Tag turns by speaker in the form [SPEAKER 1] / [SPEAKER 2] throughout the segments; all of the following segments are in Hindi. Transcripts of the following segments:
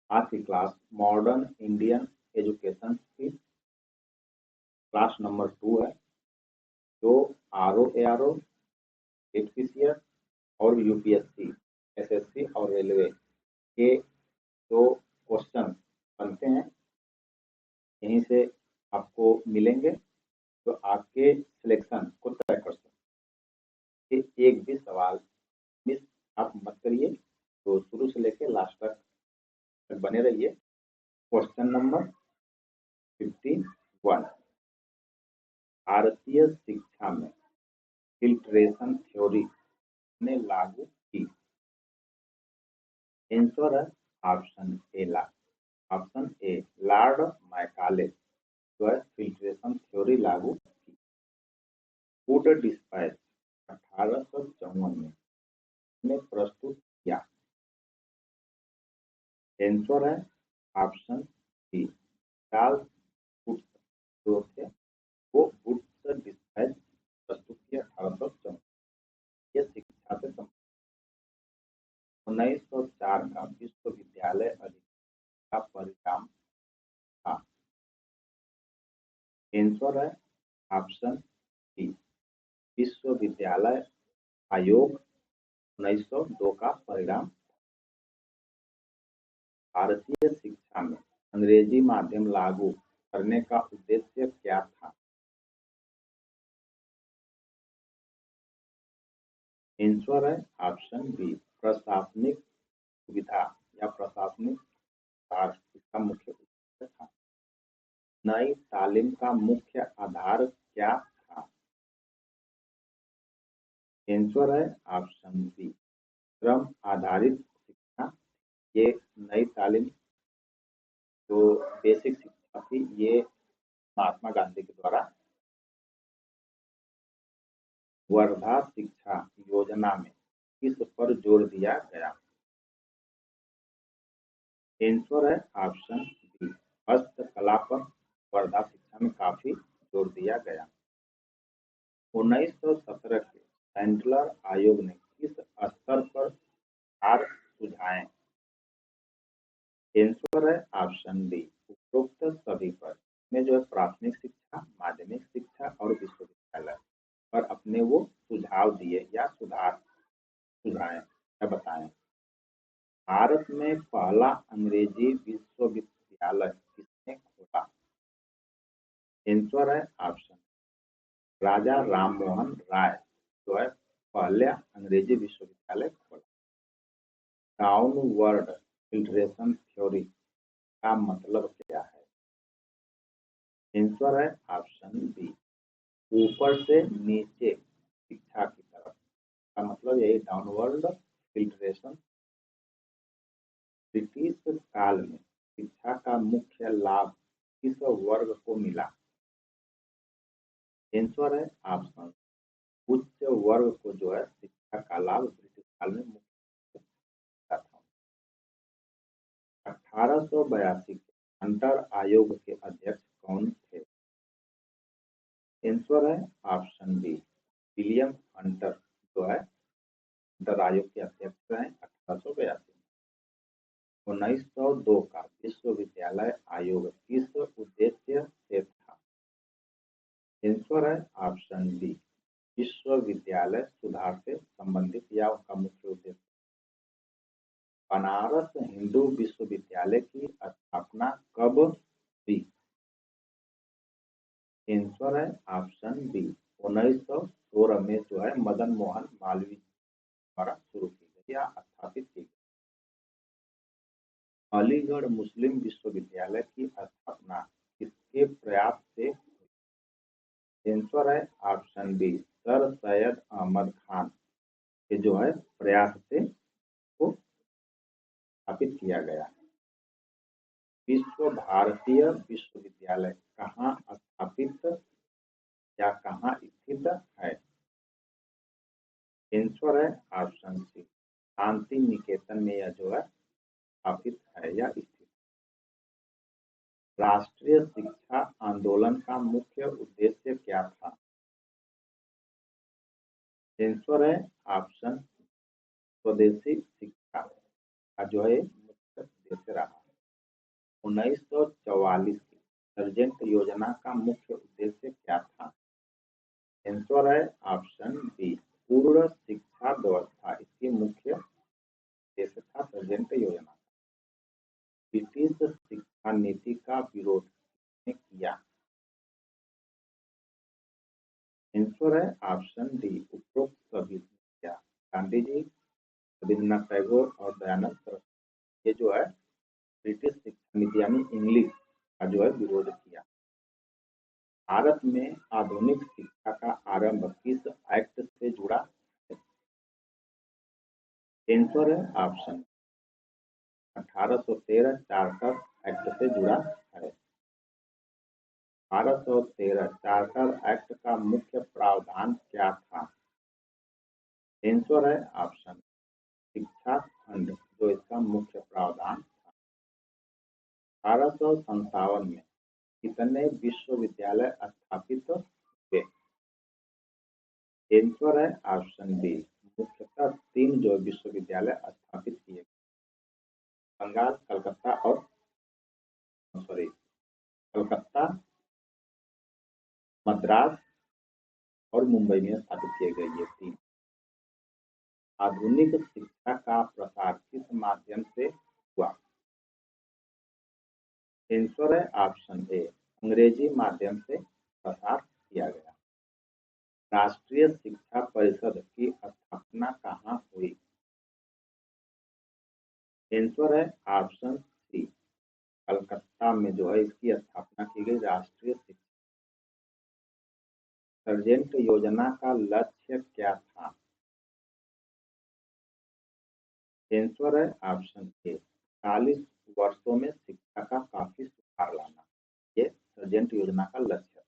[SPEAKER 1] आज की क्लास मॉडर्न इंडियन एजुकेशन की क्लास नंबर 2 है, जो RO, ARO, HPCS और UPSC, SSC और रेलवे के जो क्वेश्चन बनते हैं यहीं से आपको मिलेंगे, तो आपके सिलेक्शन को तय कर सकते। एक भी सवाल मिस आप मत करिए, तो शुरू से लेकर लास्ट तक बने रहिए। क्वेश्चन नंबर 51, भारतीय शिक्षा में फिल्ट्रेशन थ्योरी ने लागू की। आंसर है ऑप्शन ए लॉर्ड मैकाले जो है फिल्ट्रेशन थ्योरी लागू की। फूड डिस्पैच 1854 में प्रस्तुत किया। आंसर है ऑप्शन बी चार्ल्स वुड्स जो थे वो वुड्स डिस्पैच प्रस्तुत किया 1854। यह शिक्षा से 1904 का विश्वविद्यालय अधिकार का परिणाम था। आंसर है ऑप्शन डी विश्वविद्यालय आयोग 1902 का परिणाम। भारतीय शिक्षा में अंग्रेजी माध्यम लागू करने का उद्देश्य क्या था? आंसर है ऑप्शन बी प्रशासनिक सुविधा या प्रशासनिक सुधार इसका मुख्य उद्देश्य था। नई तालीम का मुख्य आधार क्या था? आंसर है ऑप्शन बी श्रम आधारित शिक्षा। ये नई तालीम जो बेसिक शिक्षा थी ये महात्मा गांधी के द्वारा वर्धा शिक्षा योजना में किस पर जोर दिया गया? आंसर है ऑप्शन बी हस्तकला पर वर्धा शिक्षा में काफी जोर दिया गया। 1917 के सैंडलर आयोग ने किस स्तर पर सुधार सुझाए? आंसर है ऑप्शन डी उपरोक्त सभी पर में जो है प्राथमिक शिक्षा, माध्यमिक शिक्षा और विश्वविद्यालय पर अपने वो सुझाव दिए या सुझाए या बताएं। भारत में पहला अंग्रेजी विश्वविद्यालय किसने खोला? आंसर है ऑप्शन राजा राममोहन राय जो है पहला अंग्रेजी विश्वविद्यालय खोला। डाउनवर्ड फिल्ट्रेशन थ्योरी का मतलब क्या है? आंसर है ऑप्शन बी ऊपर से नीचे शिक्षा की तरफ का मतलब यही डाउनवर्ड फिल्ट्रेशन। ब्रिटिश काल में शिक्षा का मुख्य लाभ किस वर्ग को मिला? आंसर है ऑप्शन उच्च वर्ग को जो है शिक्षा का लाभ ब्रिटिश काल में मुख्य था। 1882 के हंटर आयोग के अध्यक्ष कौन थे? आंसर है ऑप्शन बी विलियम हंटर जो है हंटर आयोग के अध्यक्ष हैं 1882 में। 1902 का विश्वविद्यालय आयोग किस उद्देश्य से था? आंसर है ऑप्शन बी विश्वविद्यालय सुधार से संबंधित या उनका मुख्य उद्देश्य। बनारस हिंदू विश्वविद्यालय की स्थापना कब हुई? आंसर है ऑप्शन बी 1916 में जो है मदन मोहन मालवीय द्वारा शुरू की गई या स्थापित की गई। अलीगढ़ मुस्लिम विश्वविद्यालय की स्थापना किसके प्रयास से हुई? आंसर है option B sir Syed Ahmad Khan के जो है प्रयास से को स्थापित किया गया। विश्व भारतीय विश्वविद्यालय कहाँ स्थापित या कहाँ स्थित है? आंसर है ऑप्शन सी शांति निकेतन में यह जो है स्थापित है या स्थित। राष्ट्रीय शिक्षा आंदोलन का मुख्य उद्देश्य क्या था? आंसर है ऑप्शन स्वदेशी शिक्षा का जो है मुख्य उद्देश्य रहा। 1944 की सर्जेंट योजना का मुख्य उद्देश्य क्या था? आंसर है ऑप्शन बी, पूर्ण शिक्षा व्यवस्था इसकी मुख्य उद्देश्य था सर्जेंट योजना। ब्रिटिश शिक्षा नीति का विरोध किसने किया? आंसर है ऑप्शन डी, उपरोक्त सभी ने किया। गांधी जी, रविन्द्रनाथ टैगोर और दयानंद सरस्वती, ये जो है ब्रिटिश शिक्षा नीति यानी इंग्लिश का जो है विरोध किया। भारत में आधुनिक शिक्षा का आरंभ किस एक्ट से जुड़ा है? आंसर है ऑप्शन 1813 चार्टर एक्ट से जुड़ा है। 1813 चार्टर एक्ट का मुख्य प्रावधान क्या था? आंसर है ऑप्शन शिक्षा खंड, जो इसका मुख्य प्रावधान था। 1857 में कितने विश्वविद्यालय स्थापित हुए? आंसर है ऑप्शन बी, मुख्यतः 3 जो विश्वविद्यालय स्थापित किए, बंगाल, कलकत्ता और कलकत्ता, मद्रास और मुंबई में स्थापित किए गए ये 3। आधुनिक शिक्षा का प्रसार किस माध्यम से हुआ? आंसर है ऑप्शन ए, अंग्रेजी माध्यम से प्रसार किया गया। राष्ट्रीय शिक्षा परिषद की स्थापना कहाँ हुई? आंसर है ऑप्शन सी, कलकत्ता में जो है इसकी स्थापना की गई। राष्ट्रीय शिक्षा सर्जेंट योजना का लक्ष्य क्या था? आंसर है ऑप्शन ए, 40 वर्षों में शिक्षा का काफी सुधार लाना, ये सर्जेंट योजना का लक्ष्य था।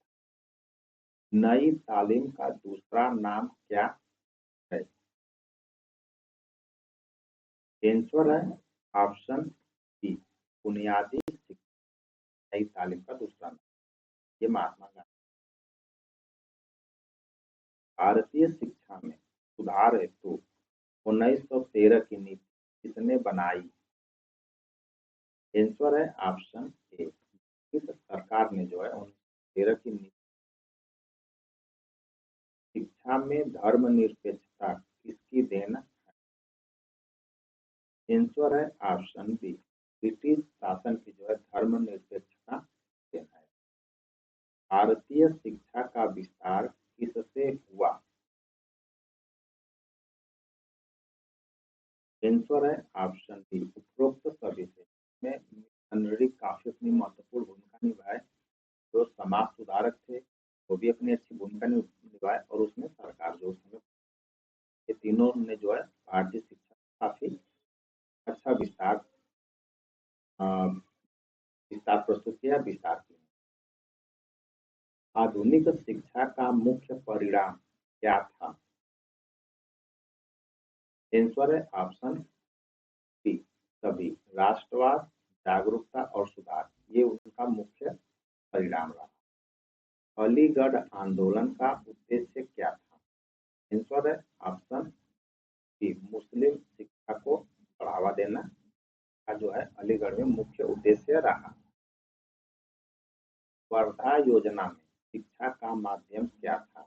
[SPEAKER 1] नई तालीम का दूसरा नाम क्या है? आंसर है ऑप्शन बी, बुनियादी शिक्षा नई तालीम का दूसरा नाम, ये महात्मा गांधी। भारतीय शिक्षा में सुधार हेतु 1913 की नीति किसने बनाई? आंसर है ऑप्शन ए, ब्रिटिश सरकार ने जो है 1913 की नीति। शिक्षा में धर्मनिरपेक्षता किसकी देन है? आंसर है ऑप्शन बी, ब्रिटिश शासन की जो है धर्मनिरपेक्षता देन है। भारतीय शिक्षा का विस्तार किससे हुआ? आंसर है ऑप्शन बी, उपरोक्त सभी से। में मिशनरी काफी अपनी महत्वपूर्ण भूमिका निभाए। जो समाज सुधारक थे वो भी अपनी अच्छी भूमिका निभाए, और उसमें सरकार जो उसमें ये तीनों ने जो है भारतीय शिक्षा काफी अच्छा विस्तार प्रस्तुत किया, विस्तार किया। आधुनिक शिक्षा का मुख्य परिणाम क्या था? आंसर है ऑप्शन बी, सभी। राष्ट्रवाद, जागरूकता और सुधार, ये उनका मुख्य परिणाम रहा। अलीगढ़ आंदोलन का उद्देश्य क्या था? आंसर है ऑप्शन बी, मुस्लिम शिक्षा को बढ़ावा देना का जो है अलीगढ़ में मुख्य उद्देश्य रहा। वर्धा योजना में शिक्षा का माध्यम क्या था?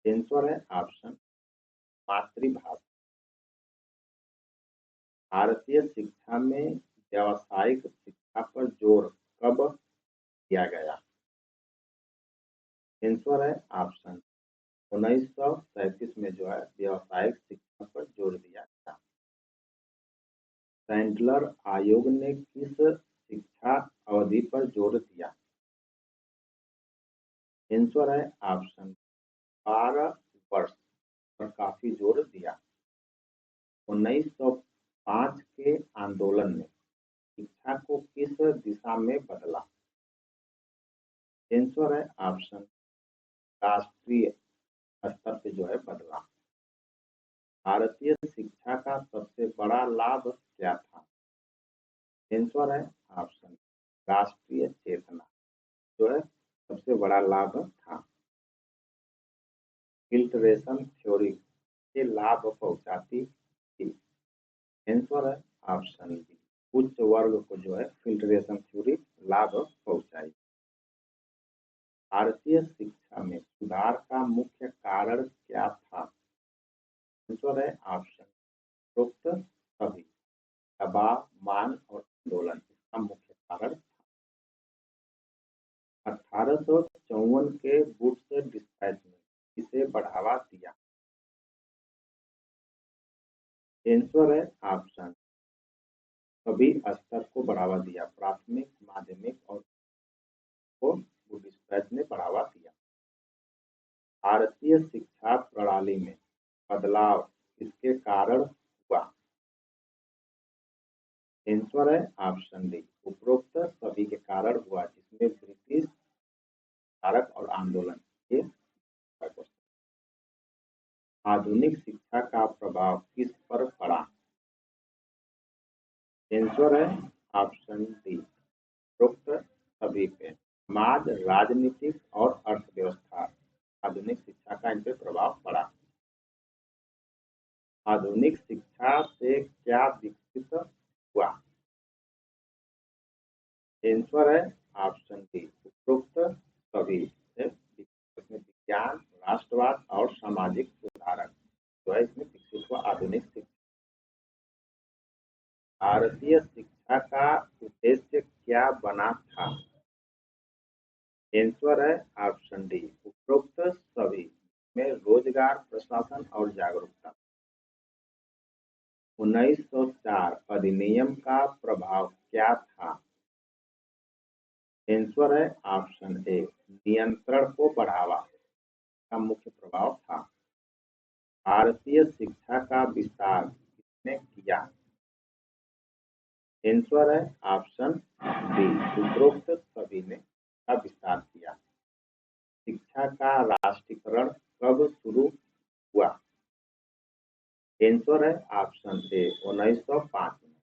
[SPEAKER 1] आंसर है ऑप्शन मातृभाषा। भारतीय शिक्षा में व्यावसायिक शिक्षा पर जोर कब दिया गया? आंसर है ऑप्शन 1937 में जो है व्यावसायिक शिक्षा पर जोर दिया गया। सैंडलर आयोग ने किस शिक्षा अवधि पर जोर दिया? आंसर है ऑप्शन 12 वर्ष पर काफी जोर दिया। 1905 के आंदोलन में शिक्षा को किस दिशा में बदला? आंसर है ऑप्शन राष्ट्रीय स्तर पे जो है बदला। भारतीय शिक्षा का सबसे बड़ा लाभ क्या था? आंसर है ऑप्शन राष्ट्रीय चेतना, जो है सबसे बड़ा लाभ था। फिल्ट्रेशन थ्योरी के लाभ पहुंचाती थी। आंसर है ऑप्शन बी, उच्च वर्ग को जो है फिल्ट्रेशन थ्योरी लाभ पहुंचाई। भारतीय शिक्षा में सुधार का मुख्य कारण क्या था? आंसर है ऑप्शन उपरोक्त सभी। दबाव, मांग और आंदोलन इसका मुख्य कारण। 1854 के वुड्स डिस्पैच में इसे बढ़ावा दिया। आंसर है ऑप्शन सभी स्तर को बढ़ावा दिया, प्राथमिक, माध्यमिक और को वुड डिस्पैच ने बढ़ावा दिया। भारतीय शिक्षा प्रणाली में बदलाव इसके कारण हुआ। आंसर है ऑप्शन डी उपरोक्त सभी के कारण हुआ, जिसमें ब्रिटिश कारक और आंदोलन के। आधुनिक शिक्षा का प्रभाव किस पर पड़ा? आंसर है ऑप्शन डी उपरोक्त सभी पे। समाज, राजनीतिक और अर्थव्यवस्था, आधुनिक शिक्षा का इन पे प्रभाव पड़ा। आधुनिक शिक्षा से क्या विकसित हुआ? आंसर है ऑप्शन डी उपरोक्त सभी से। इसमें विज्ञान, राष्ट्रवाद और सामाजिक सुधारक जो है इसमें विकसित हुआ आधुनिक शिक्षा। भारतीय शिक्षा का उद्देश्य क्या बना था? आंसर है ऑप्शन डी उपरोक्त सभी में रोजगार, प्रशासन और जागरूकता। 1904 अधिनियम का प्रभाव क्या था? आंसर है ऑप्शन ए नियंत्रण को बढ़ावा का मुख्य प्रभाव था। भारतीय शिक्षा का विस्तार किसने किया? आंसर है ऑप्शन डी उपरोक्त सभी ने का विस्तार किया। शिक्षा का राष्ट्रीयकरण कब शुरू हुआ? आंसर है ऑप्शन ए 1905 में।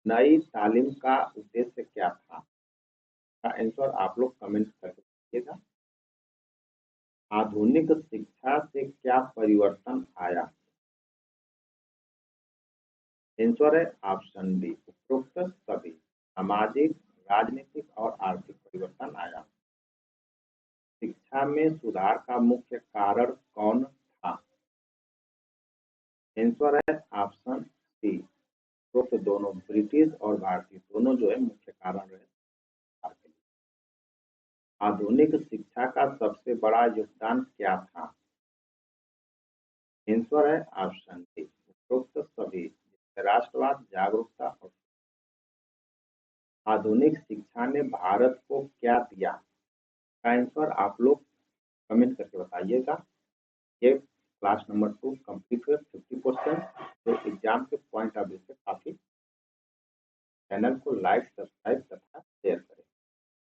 [SPEAKER 1] नई तालीम का उद्देश्य क्या था? का आंसर आप लोग कमेंट करके दीजिएगा। आधुनिक शिक्षा से क्या परिवर्तन आया? आंसर है ऑप्शन डी उपरोक्त सभी। सामाजिक, राजनीतिक और आर्थिक परिवर्तन आया। शिक्षा में सुधार का मुख्य कारण कौन था? आंसर है ऑप्शन सी उपरोक्त दोनों, ब्रिटिश और भारतीय दोनों जो है मुख्य कारण रहे। आधुनिक शिक्षा का सबसे बड़ा योगदान क्या था? आंसर है ऑप्शन डी उपरोक्त सभी, राष्ट्रवाद, जागरूकता और। आधुनिक शिक्षा ने भारत को क्या दिया? का आंसर आप लोग कमेंट करके बताइएगा। ये क्लास नंबर 2 कंप्लीट हुए 50%। तो एग्जाम के पॉइंट ऑफ व्यू से काफी। चैनल को लाइक, सब्सक्राइब तथा शेयर करें।